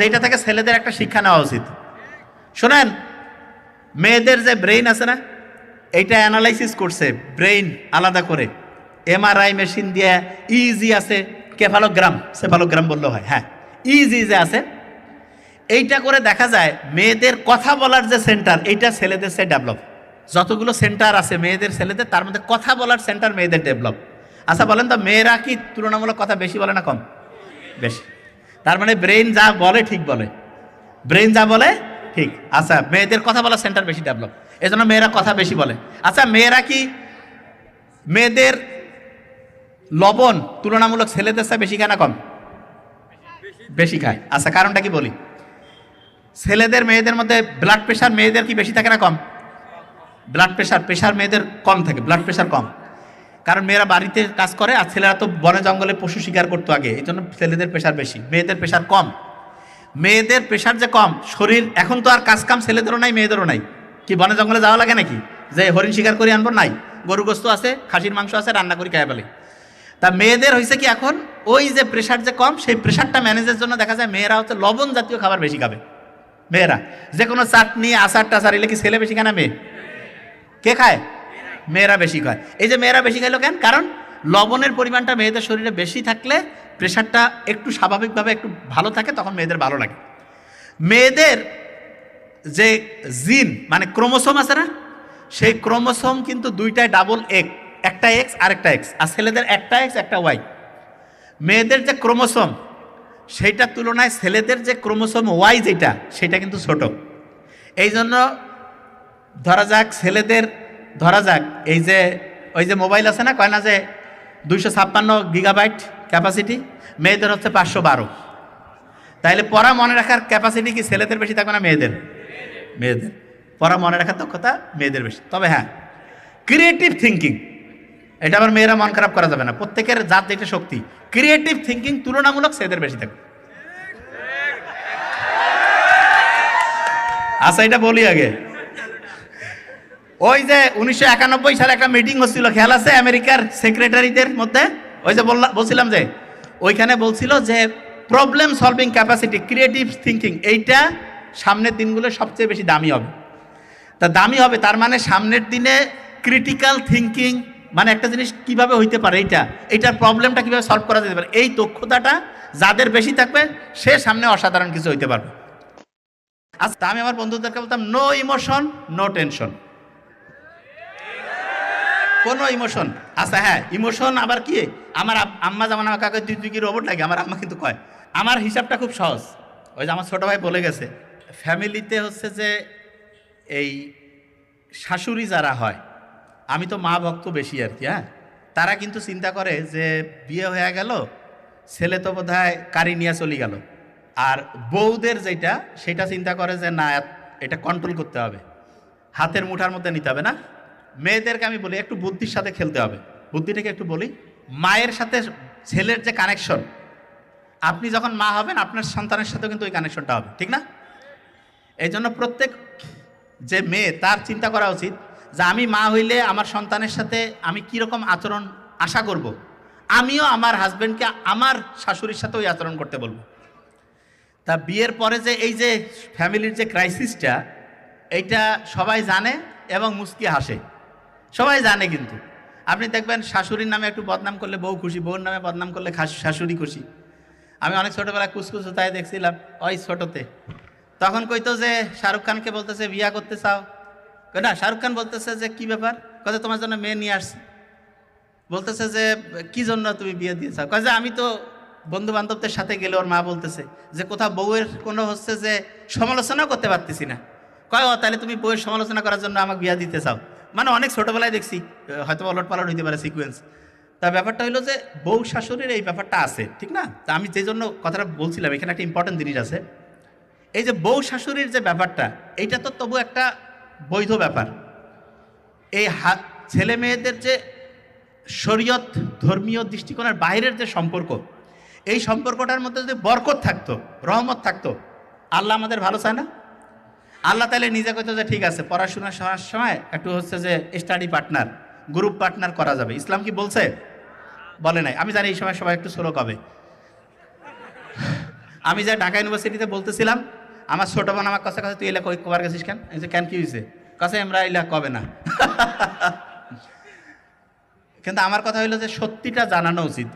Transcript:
যেটা থেকে ছেলেদের একটা শিক্ষা নেওয়া উচিত। শোনেন, মেয়েদের যে ব্রেইন আছে না, এইটা অ্যানালাইসিস করছে ব্রেইন আলাদা করে এমআরআই মেশিন দিয়ে। ইজি আছে, সেফালোগ্রাম বললে হয়, হ্যাঁ ইজি যে আছে, এইটা করে দেখা যায় মেয়েদের কথা বলার যে সেন্টার, এইটা ছেলেদের সে ডেভেলপ। যতগুলো সেন্টার আছে মেয়েদের ছেলেদের, তার মধ্যে কথা বলার সেন্টার মেয়েদের ডেভেলপ। আচ্ছা বলেন তো, মেয়েরা কি তুলনামূলক কথা বেশি বলে না কম? বেশি। তার মানে ব্রেইন যা বলে ঠিক বলে, ব্রেইন যা বলে ঠিক। আচ্ছা, মেয়েদের কথা বলার সেন্টার বেশি ডেভেলপ, এই জন্য মেয়েরা কথা বেশি বলে। আচ্ছা, মেয়েদের লবণ তুলনামূলক ছেলেদের চেয়ে বেশি খায় না কম? বেশি খায়। আচ্ছা, কারণটা কি বলি। ছেলেদের মেয়েদের মধ্যে ব্লাড প্রেশার মেয়েদের কি বেশি থাকে না কম? ব্লাড প্রেশার মেয়েদের কম থাকে, ব্লাড প্রেশার কম। কারণ মেয়েরা বাড়িতে কাজ করে, আর ছেলেরা তো বনে জঙ্গলে পশু শিকার করতো আগে, এই জন্য ছেলেদের প্রেশার বেশি, মেয়েদের প্রেশার কম। মেয়েদের প্রেশার যে কম, শরীর এখন তো আর কাজ কাম ছেলেদেরও নাই মেয়েদেরও নাই। কি বনে জঙ্গলে যাওয়া লাগে নাকি যে হরিণ শিকার করে আনবো? নাই, গরু গোস্ত আছে, খাসির মাংস আছে, রান্না করি খায় বলে। তা মেয়েদের হয়েছে কি, এখন ওই যে প্রেশার যে কম, সেই প্রেশারটা ম্যানেজের জন্য দেখা যায় মেয়েরা হচ্ছে লবণ জাতীয় খাবার বেশি খাবে। মেয়েরা যে কোনো চাটনি আচার টাচার এলে কি ছেলে বেশি খায় না মেয়ে? কে খায়? মেয়েরা বেশি খায়। এই যে মেয়েরা বেশি খাইলো কেন? কারণ লবণের পরিমাণটা মেয়েদের শরীরে বেশি থাকলে প্রেশারটা একটু স্বাভাবিকভাবে একটু ভালো থাকে, তখন মেয়েদের ভালো লাগে। মেয়েদের যে জিন মানে ক্রোমোসোম আছে না, সেই ক্রোমোসোম কিন্তু দুইটাই ডাবল একটা এক্স আর একটা এক্স, আর ছেলেদের একটা এক্স একটা ওয়াই। মেয়েদের যে ক্রোমোসোম সেইটার তুলনায় ছেলেদের যে ক্রোমোসোম ওয়াই যেটা, সেটা কিন্তু ছোট। এই জন্য ধরা যাক এই যে ওই যে মোবাইল আছে না, কয় না যে 256 গিগাবাইট ক্যাপাসিটি, মেয়েদের হচ্ছে 512। তাইলে পড়া মনে রাখার ক্যাপাসিটি কি ছেলেদের বেশি থাকবে না মেয়েদের? মেয়েদের পড়া মনে রাখার দক্ষতা মেয়েদের বেশি। তবে হ্যাঁ, ক্রিয়েটিভ থিঙ্কিং, এটা আবার মেয়েরা মন খারাপ করা যাবে না, প্রত্যেকের জাত যেটা শক্তি, ক্রিয়েটিভ থিঙ্কিং তুলনামূলক ছেলেদের বেশি থাকবে। আচ্ছা, এটা বলি আগে। ওই যে 1991 সালে একটা মিটিং হচ্ছিল, খেয়াল আছে? আমেরিকার সেক্রেটারিদের মধ্যে, ওই যে বলছিলাম যে ওইখানে বলছিল যে problem solving capacity, creative thinking, এইটা সামনের দিনগুলো সবচেয়ে বেশি দামি হবে। তা দামি হবে তার মানে সামনের দিনে ক্রিটিক্যাল থিঙ্কিং মানে একটা জিনিস কিভাবে হইতে পারে, এইটার প্রবলেমটা কিভাবে সলভ করা যেতে পারে, এই দক্ষতাটা যাদের বেশি থাকবে সে সামনে অসাধারণ কিছু হইতে পারবে। আচ্ছা, আমি আমার বন্ধুদেরকে বলতাম নো ইমোশন নো টেনশন, কোনো ইমোশন। আচ্ছা হ্যাঁ, ইমোশন আবার কি, আমার আম্মা যেমন আমাকে কাকে তুই কি রোবট লাগে, আমার আম্মা কিন্তু কয়, আমার হিসাবটা খুব সহজ। ওই যে আমার ছোটো ভাই বলে গেছে, ফ্যামিলিতে হচ্ছে যে এই শাশুড়ি যারা হয়, আমি তো মা ভক্ত বেশি আর কি, হ্যাঁ, তারা কিন্তু চিন্তা করে যে বিয়ে হয়ে গেল, ছেলে তো বোধহয় কারি নিয়ে চলে গেল, আর বউদের যেটা সেটা চিন্তা করে যে না, এটা কন্ট্রোল করতে হবে, হাতের মুঠার মধ্যে নিতে হবে না। মেয়েদেরকে আমি বলি একটু বুদ্ধির সাথে খেলতে হবে। বুদ্ধিটাকে একটু বলি, মায়ের সাথে ছেলের যে কানেকশন, আপনি যখন মা হবেন আপনার সন্তানের সাথেও কিন্তু ওই কানেকশনটা হবে, ঠিক না? এই জন্য প্রত্যেক যে মেয়ে তার চিন্তা করা উচিত যে আমি মা হইলে আমার সন্তানের সাথে আমি কীরকম আচরণ আশা করব, আমিও আমার হাজব্যান্ডকে আমার শাশুড়ির সাথে ওই আচরণ করতে বলবো। তা বিয়ের পরে যে এই যে ফ্যামিলির যে ক্রাইসিসটা, এইটা সবাই জানে এবং মুচকি হাসে, সবাই জানে। কিন্তু আপনি দেখবেন শাশুড়ির নামে একটু বদনাম করলে বউ খুশি, বউর নামে বদনাম করলে শাশুড়ি খুশি। আমি অনেক ছোটোবেলায় কুচকুচ তাই দেখছিলাম, ওই ছোটোতে তখন কইতো যে শাহরুখ খানকে বলতেছে বিয়া করতে চাও, না শাহরুখ খান বলতেছে যে কি ব্যাপার, কয়ে তোমার জন্য মেয়ে নিয়ে আসছি। বলতেছে যে কি জন্য তুমি বিয়ে দিয়ে চাও, কয়ে যে আমি তো বন্ধু বান্ধবদের সাথে গেলে ওর মা বলতেছে যে কোথাও বউয়ের কোনো হচ্ছে যে সমালোচনাও করতে পারতেছি না, কয় ও তাহলে তুমি বউয়ের সমালোচনা করার জন্য আমাকে বিয়া দিতে চাও। মানে অনেক ছোটোবেলায় দেখছি, হয়তো অলট পালট হইতে পারে সিকুয়েন্স। তা ব্যাপারটা হইলো যে বউ শাশুড়ির এই ব্যাপারটা আছে, ঠিক না? তা আমি যে জন্য কথাটা বলছিলাম, এখানে একটা ইম্পর্টেন্ট জিনিস আছে। এই যে বউ শাশুড়ির যে ব্যাপারটা, এইটা তো তবু একটা বৈধ ব্যাপার। এই ছেলে মেয়েদের যে শরীয়ত ধর্মীয় দৃষ্টিকোণের বাইরের যে সম্পর্ক, এই সম্পর্কটার মধ্যে যদি বরকত থাকতো, রহমত থাকতো, আল্লাহ আমাদের ভালো চায় না? আল্লাহ তাহলে নিজে কইতো যে ঠিক আছে পড়াশোনা শোনার সময় একটু হচ্ছে যে স্টাডি পার্টনার, গ্রুপ পার্টনার করা যাবে। ইসলাম কি বলছে? বলে নাই। আমি জানি এই সময় সবাই একটু শ্লোক হবে। আমি যে ঢাকা ইউনিভার্সিটিতে বলতেছিলাম, আমার ছোট বোন আমার কাছে কাছে তুই এলা কবার গেছিস কেন? এই যে কেন কি হয়েছে? কাছে আমরা এলা কবে না। কিন্তু আমার কথা হইলো যে সত্যিটা জানানো উচিত।